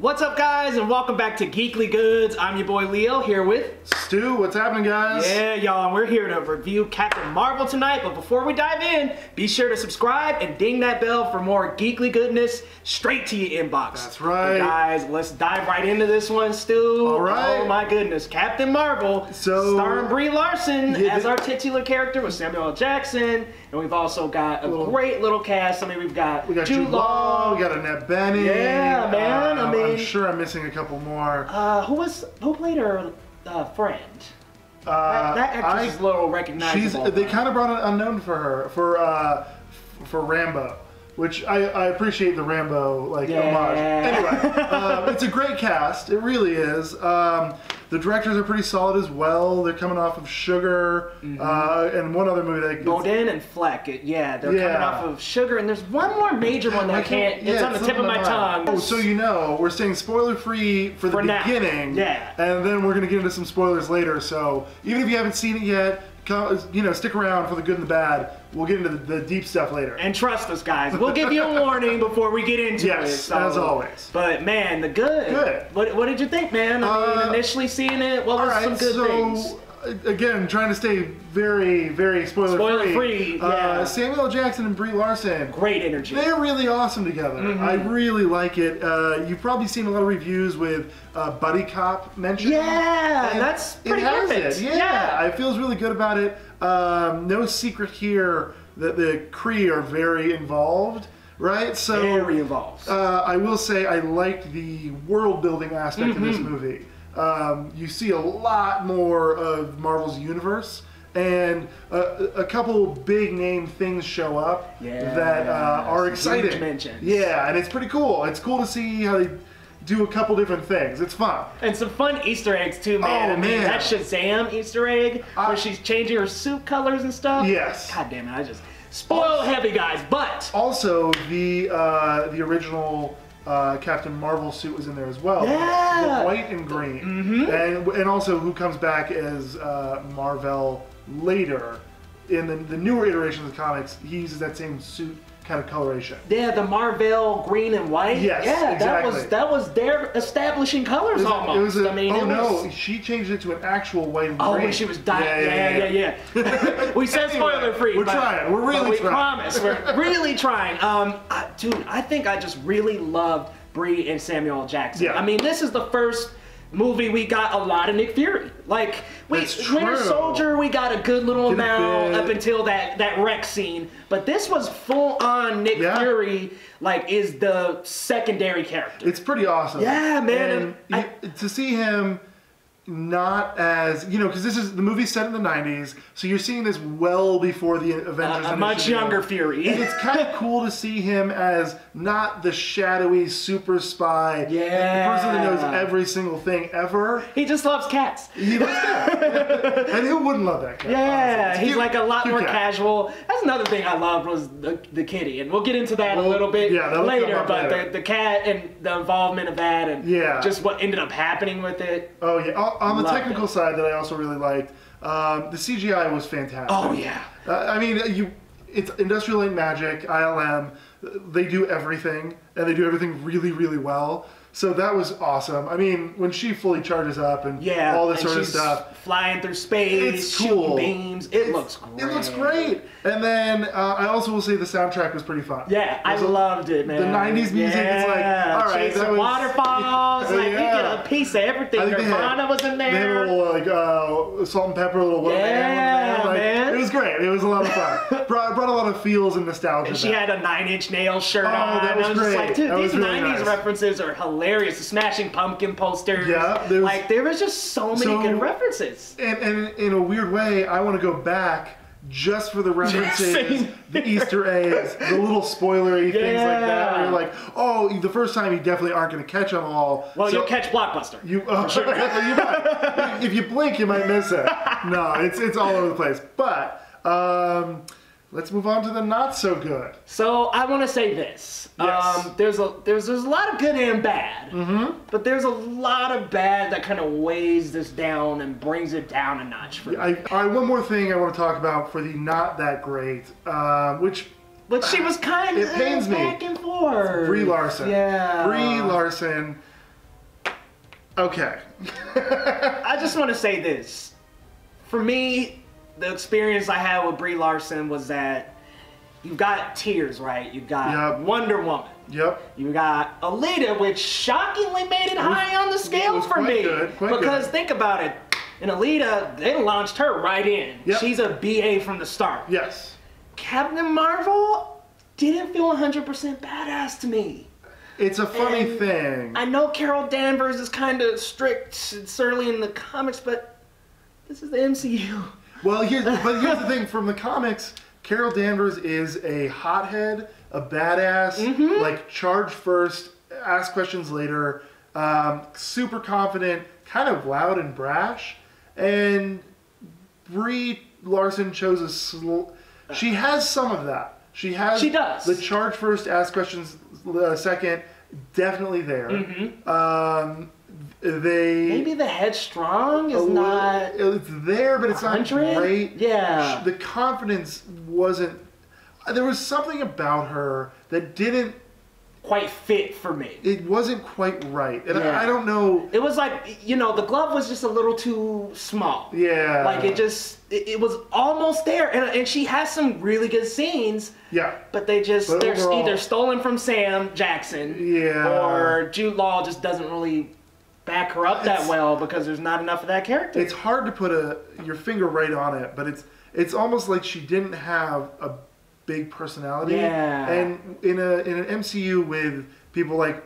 What's up, guys, and welcome back to Geekly Goods. I'm your boy Leo, here with Stu. What's happening, guys? Yeah, y'all, and we're here to review Captain Marvel tonight. But before we dive in, be sure to subscribe and ding that bell for more Geekly goodness straight to your inbox. That's right. But guys, let's dive right into this one, Stu. All right. Oh my goodness, Captain Marvel, starring Brie Larson as our titular character with Samuel L. Jackson, and we've also got a great little cast. I mean, we got Jude Law, we got Annette Bening. Yeah, man. I mean, I'm sure I'm missing a couple more. Who played her friend? That actress is a little recognizable. They kind of brought an unknown for her for Rambo, which I appreciate the Rambo homage. Anyway, it's a great cast. It really is. The directors are pretty solid as well. They're coming off of Sugar and one other movie. Boden and Fleck. They're coming off of Sugar, and there's one more major one that I can't. It's on the tip of my tongue. Oh, so we're staying spoiler-free for the beginning. Yeah. And then we're gonna get into some spoilers later. So even if you haven't seen it yet, stick around for the good and the bad. We'll get into the deep stuff later. And trust us, guys. We'll give you a warning before we get into it. Yes, as always. But man, the good. Good. What did you think, man? I mean, initially seeing it, what was some good things? Again, trying to stay very, very spoiler-free. Yeah. Samuel L. Jackson and Brie Larson. Great energy. They're really awesome together. I really like it. You've probably seen a lot of reviews with buddy cop mentioned. Yeah, that's pretty perfect. Yeah, it feels really good about it. No secret here that the Kree are very involved. Right? So very involved. I will say I liked the world-building aspect of this movie. You see a lot more of Marvel's universe, and a couple big name things show up that are exciting. Yeah, and it's pretty cool. It's cool to see how they do a couple different things. It's fun. And some fun Easter eggs too, man. I mean, that Shazam Easter egg where she's changing her suit colors and stuff. Yes. God damn it, I just spoil heavy, guys. But also the original Captain Marvel suit was in there as well. Yeah. The white and green. And also who comes back as Marvel later in the newer iterations of the comics. He uses that same suit kind of coloration. Yeah, the Marvel green and white. Yes, yeah, exactly. that was their establishing colors almost. She changed it to an actual white and green. Oh, when she was dying. Yeah. We said spoiler free. We're trying. We're really trying. We promise. We're really trying. Dude, I think I just really loved Brie and Samuel L. Jackson. Yeah. I mean, this is the first movie we got a lot of Nick Fury. Like, Winter Soldier, we got a good little amount up until that wreck scene. But this was full on Nick Fury, like, is the secondary character. It's pretty awesome. Yeah, man. And to see him not as, because this is the movie's set in the 90s, so you're seeing this well before the Avengers. A much younger Fury. And it's kind of cool to see him as not the shadowy super spy, the person that knows every single thing ever. He just loves cats. He loves cats. And who wouldn't love that cat? Yeah, he's like a lot more casual. That's another thing I loved was the kitty, and we'll get into that a little bit later, but the cat and the involvement of that and just what ended up happening with it. Oh yeah. On the technical side that I also really liked, the CGI was fantastic. Oh yeah. I mean, it's Industrial Light and Magic, ILM. They do everything, and they do everything really, really well. So that was awesome. I mean, when she fully charges up and all this sort of stuff. Flying through space, it's cool. Shooting beams. It looks great. It looks great. And then I also will say the soundtrack was pretty fun. Yeah, I loved it, man. The 90s music, it's like, all right. Chasing waterfalls, like we get a piece of everything. Nirvana was in there. They had a little salt and pepper, a little man. It was great. It was a lot of fun. brought a lot of feels and nostalgia. And she had a Nine Inch Nails shirt on. That was great. Just like, dude, these really 90s references are hilarious. The Smashing Pumpkin posters. Yeah. There was just so many good references. And in a weird way, I want to go back just for the references, the Easter eggs, the little spoilery things like that. Where you're like, oh, the first time you definitely aren't going to catch them all. Well, you'll catch Blockbuster. You might. If you blink, you might miss it. No, it's all over the place. But let's move on to the not so good. So I want to say this. Yes. There's a lot of good and bad, but there's a lot of bad that kind of weighs this down and brings it down a notch for me. All right, one more thing I want to talk about for the not that great, which she was kind of back and forth. Brie Larson. Yeah. Brie Larson Okay. I just want to say this. For me, the experience I had with Brie Larson was that you've got tiers, right? You've got Wonder Woman. Yep. You got Alita, which shockingly made it high on the scale for me. Because think about it. In Alita, they launched her right in. Yep. She's a BA from the start. Yes. Captain Marvel didn't feel 100% badass to me. It's a funny thing. I know Carol Danvers is kind of strict, certainly in the comics, but this is the MCU. Well, here's the thing. From the comics, Carol Danvers is a hothead, a badass, like charge first, ask questions later, super confident, kind of loud and brash. And Brie Larson chose she has some of that. She does. The charge first, ask questions second, definitely there. Maybe the headstrong is not. It's there, but it's 100? Not great. Yeah. The confidence wasn't. There was something about her that didn't quite fit for me. It wasn't quite right, and I don't know. It was like, you know, the glove was just a little too small. Yeah. Like it was almost there, and she has some really good scenes. Yeah. But they're overall, either stolen from Sam Jackson. Yeah. Or Jude Law just doesn't really back her up that well because there's not enough of that character. It's hard to put your finger right on it, but it's almost like she didn't have a big personality. Yeah. And in an MCU with people like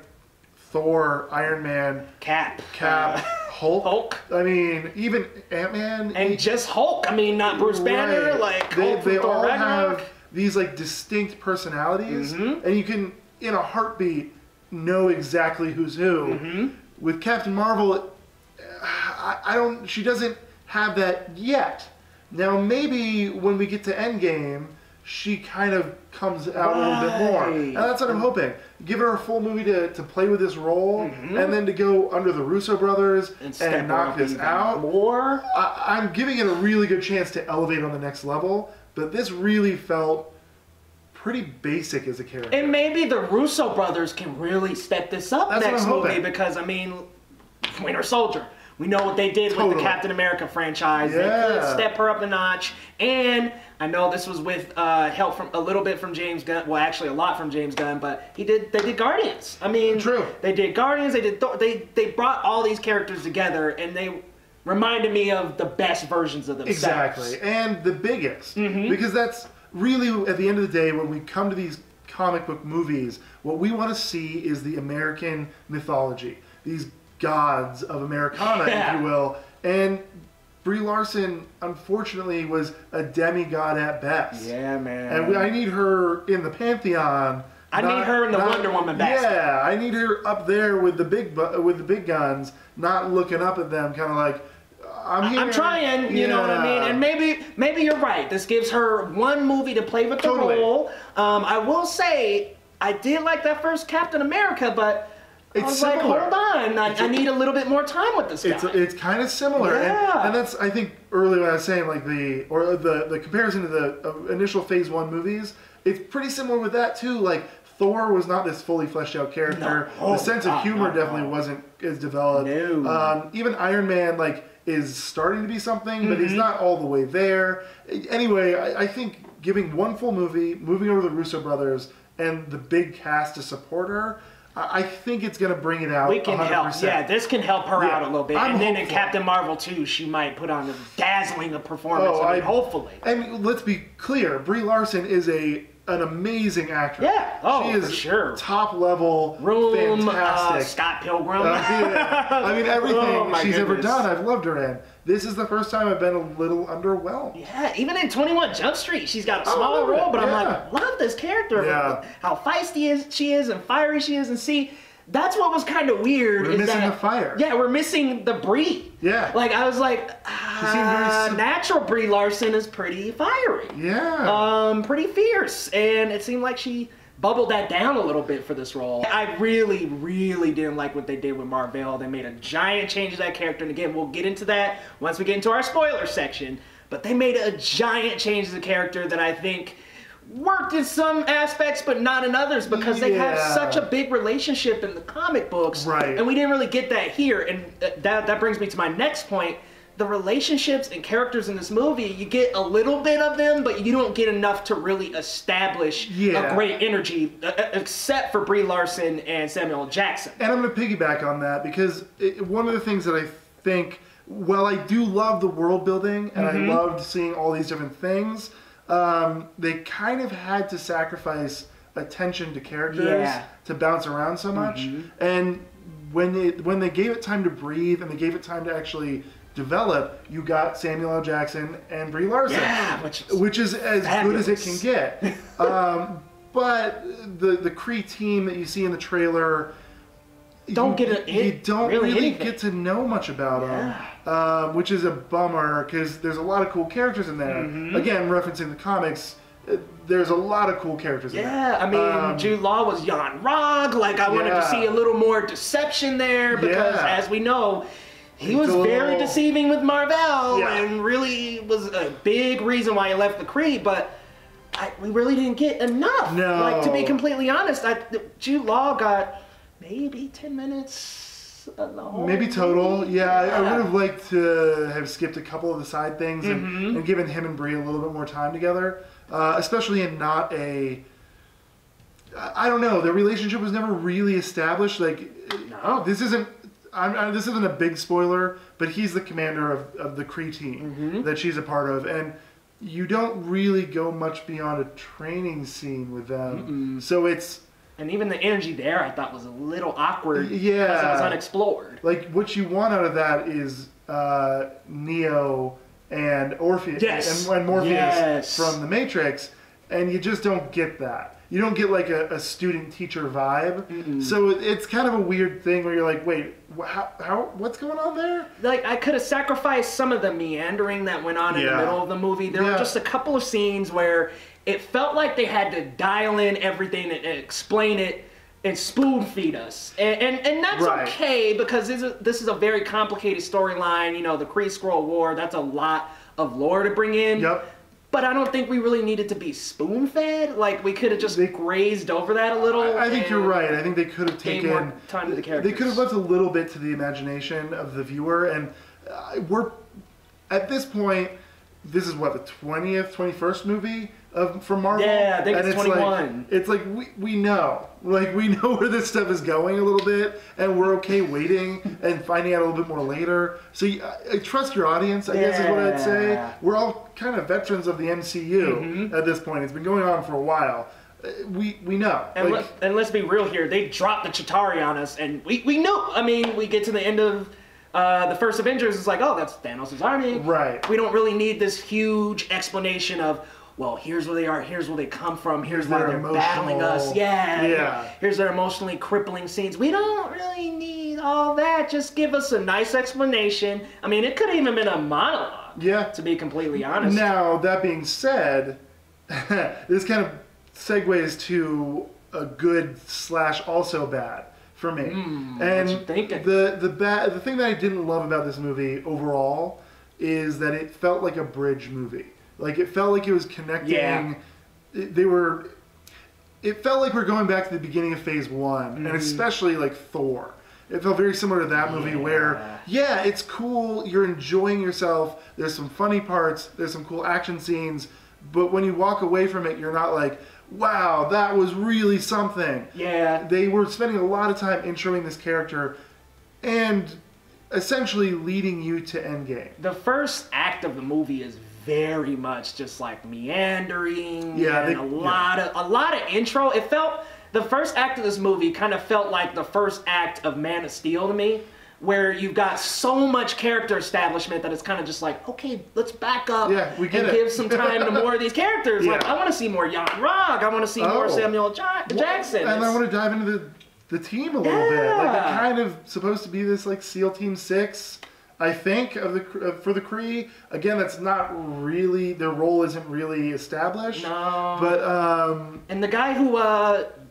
Thor, Iron Man, Cap, Hulk. I mean, even Ant-Man. And just Hulk. I mean, not Bruce Banner. Like they all have these like distinct personalities, and you can, in a heartbeat, know exactly who's who. With Captain Marvel, she doesn't have that yet. Now maybe when we get to Endgame, she kind of comes out a little bit more. And that's what I'm hoping. Give her a full movie to play with this role, and then to go under the Russo brothers and knock this out. More. I'm giving it a really good chance to elevate on the next level, but this really felt pretty basic as a character. And maybe the Russo brothers can really step this up next movie because, I mean, Winter Soldier. We know what they did with the Captain America franchise. They could step her up a notch. And I know this was with help from a little bit from James Gunn. Well, actually a lot from James Gunn, but they did Guardians. I mean, they did Guardians. They did they brought all these characters together, and they reminded me of the best versions of themselves. Exactly, and the biggest, because that's really, at the end of the day, when we come to these comic book movies, what we want to see is the American mythology. These gods of Americana, if you will. And Brie Larson, unfortunately, was a demigod at best. Yeah, man. And I need her in the pantheon. I need her in the Wonder Woman basket. Yeah, I need her up there with the big guns, not looking up at them, kind of like, I'm here. I'm trying, you know what I mean? And maybe you're right. This gives her one movie to play with the role. I will say, I did like that first Captain America, but I was like, hold on, I need a little bit more time with this guy. It's kind of similar, and that's, I think, earlier when I was saying, like, the comparison to the initial Phase 1 movies, it's pretty similar with that, too. Like, Thor was not this fully fleshed out character. The sense of humor definitely wasn't as developed. No. Even Iron Man, like, is starting to be something, but he's not all the way there. Anyway, I think giving one full movie, moving over the Russo brothers, and the big cast to support her, I think it's going to bring it out. We can 100%. help. Yeah, this can help her out a little bit. I'm and then hopeful. in Captain Marvel 2, she might put on a dazzling performance. Hopefully. And let's be clear, Brie Larson is an amazing actress. Yeah, she is for sure. Top level, Room, fantastic. Scott Pilgrim. I mean, everything she's ever done, I've loved her in. This is the first time I've been a little underwhelmed. Yeah, even in 21 Jump Street, she's got a small role, but I'm like, love this character. Yeah. How feisty she is and fiery she is. And see, that's what was kind of weird. We're missing the fire. Yeah, we're missing the Brie. Yeah. Like, I was like, natural Brie Larson is pretty fiery. Yeah. Pretty fierce. And it seemed like she bubbled that down a little bit for this role. I really, really didn't like what they did with Marvel. They made a giant change to that character. And again, we'll get into that once we get into our spoiler section. But they made a giant change to the character that I think worked in some aspects, but not in others, because they have such a big relationship in the comic books, and we didn't really get that here. And that brings me to my next point. The relationships and characters in this movie, you get a little bit of them, but you don't get enough to really establish a great energy, except for Brie Larson and Samuel L. Jackson. And I'm going to piggyback on that, because one of the things that I think, while I do love the world building, and I loved seeing all these different things, they kind of had to sacrifice attention to characters to bounce around so much. And when they gave it time to breathe, and they gave it time to actually develop, you got Samuel L. Jackson and Brie Larson, which is as fabulous. Good as it can get. But the Kree team that you see in the trailer, you don't really get to know much about them, which is a bummer, because there's a lot of cool characters in there. Again, referencing the comics, there's a lot of cool characters in there. I mean, Jude Law was Jan Rog. Like, I wanted to see a little more deception there, because as we know, he was very deceiving with Marvel, and really was a big reason why he left the Kree, but we really didn't get enough. Like, to be completely honest, Jude Law got maybe 10 minutes maybe total. I would have liked to have skipped a couple of the side things and given him and Brie a little bit more time together, especially in not a... I don't know, their relationship was never really established. Like, this isn't a big spoiler, but he's the commander of the Kree team that she's a part of, and you don't really go much beyond a training scene with them. So it's... And even the energy there, I thought, was a little awkward because it was unexplored. Like, what you want out of that is Neo and Orpheus and Morpheus from the Matrix, and you just don't get that. You don't get like a student-teacher vibe. So it's kind of a weird thing where you're like, wait, what's going on there? Like, I could have sacrificed some of the meandering that went on in the middle of the movie. There were just a couple of scenes where it felt like they had to dial in everything and explain it and spoon feed us. And that's okay, because this is a very complicated storyline. You know, the Kree-Skrull War, that's a lot of lore to bring in. But I don't think we really needed to be spoon-fed. Like, we could have just grazed over that a little. I think you're right. I think they could have taken more time to the characters. They could have left a little bit to the imagination of the viewer. And we're, at this point, this is what, the 20th, 21st movie from Marvel? Yeah, I think it's 21. It's like we know. Like, we know where this stuff is going a little bit, and we're okay waiting and finding out a little bit more later. So I trust your audience, I guess is what I'd say. We're all kind of veterans of the MCU at this point. It's been going on for a while. We know. And let's be real here. They dropped the Chitauri on us, and we knew. I mean, we get to the end of the first Avengers, it's like, oh, that's Thanos' army. We don't really need this huge explanation of, well, here's where they are, here's where they come from, here's why they're battling us. Here's their emotionally crippling scenes. We don't really need all that. Just give us a nice explanation. I mean, it could have even been a monologue, to be completely honest. Now, that being said, this kind of segues to a good / also bad for me. And what you thinking? The thing that I didn't love about this movie overall is that it felt like a bridge movie. Like, it felt like it was connecting. It felt like we're going back to the beginning of Phase 1, and especially like Thor. It felt very similar to that movie where, it's cool, you're enjoying yourself, there's some funny parts, there's some cool action scenes, but when you walk away from it, you're not like, wow, that was really something. They were spending a lot of time introing this character and essentially leading you to Endgame. The first act of the movie is very much just like meandering and a lot of intro. It felt, the first act of this movie kind of felt like the first act of Man of Steel to me, where you've got so much character establishment that it's kind of just like, okay, let's back up and give some time to more of these characters. Like, I want to see more Jan Rog, I want to see more Samuel Jackson. And I want to dive into the team a little bit. Like, they're kind of supposed to be this like SEAL Team 6, I think, for the Kree. Again, that's not really, their role isn't really established. No. But and the guy who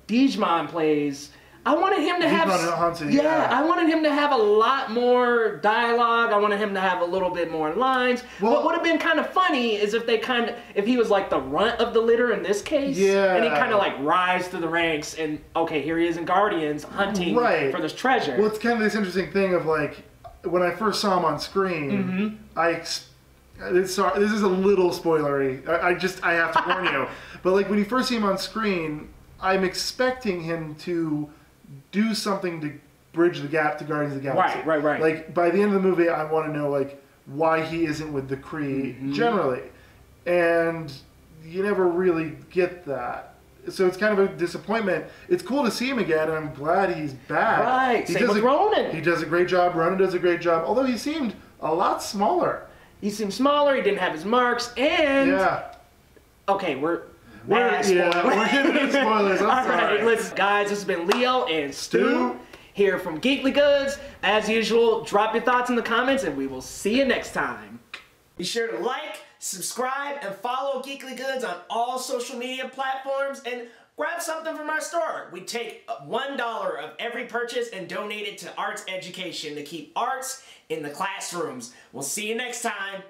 Dijman plays, I wanted him to have, I wanted him to have a lot more dialogue. I wanted him to have a little bit more lines. Well, what would have been kind of funny is if if he was like the runt of the litter in this case, and he kind of like rise through the ranks, and okay, here he is in Guardians hunting for this treasure. Well, it's kind of this interesting thing of like when I first saw him on screen, this is a little spoilery. I have to warn you, but like when you first see him on screen, I'm expecting him to do something to bridge the gap to Guardians of the Galaxy. Right. Like, by the end of the movie, I want to know, like, why he isn't with the Kree generally. And you never really get that. So it's kind of a disappointment. It's cool to see him again, and I'm glad he's back. Right, same with Ronan. He does a great job. Ronan does a great job, although he seemed a lot smaller. He seemed smaller, he didn't have his marks, and... Yeah. Okay, we're getting into spoilers. I'm sorry. Right, guys, this has been Leo and Stu here from Geekly Goods. As usual, drop your thoughts in the comments, and we will see you next time. Be sure to like, subscribe, and follow Geekly Goods on all social media platforms, and grab something from our store. We take $1 of every purchase and donate it to arts education to keep arts in the classrooms. We'll see you next time.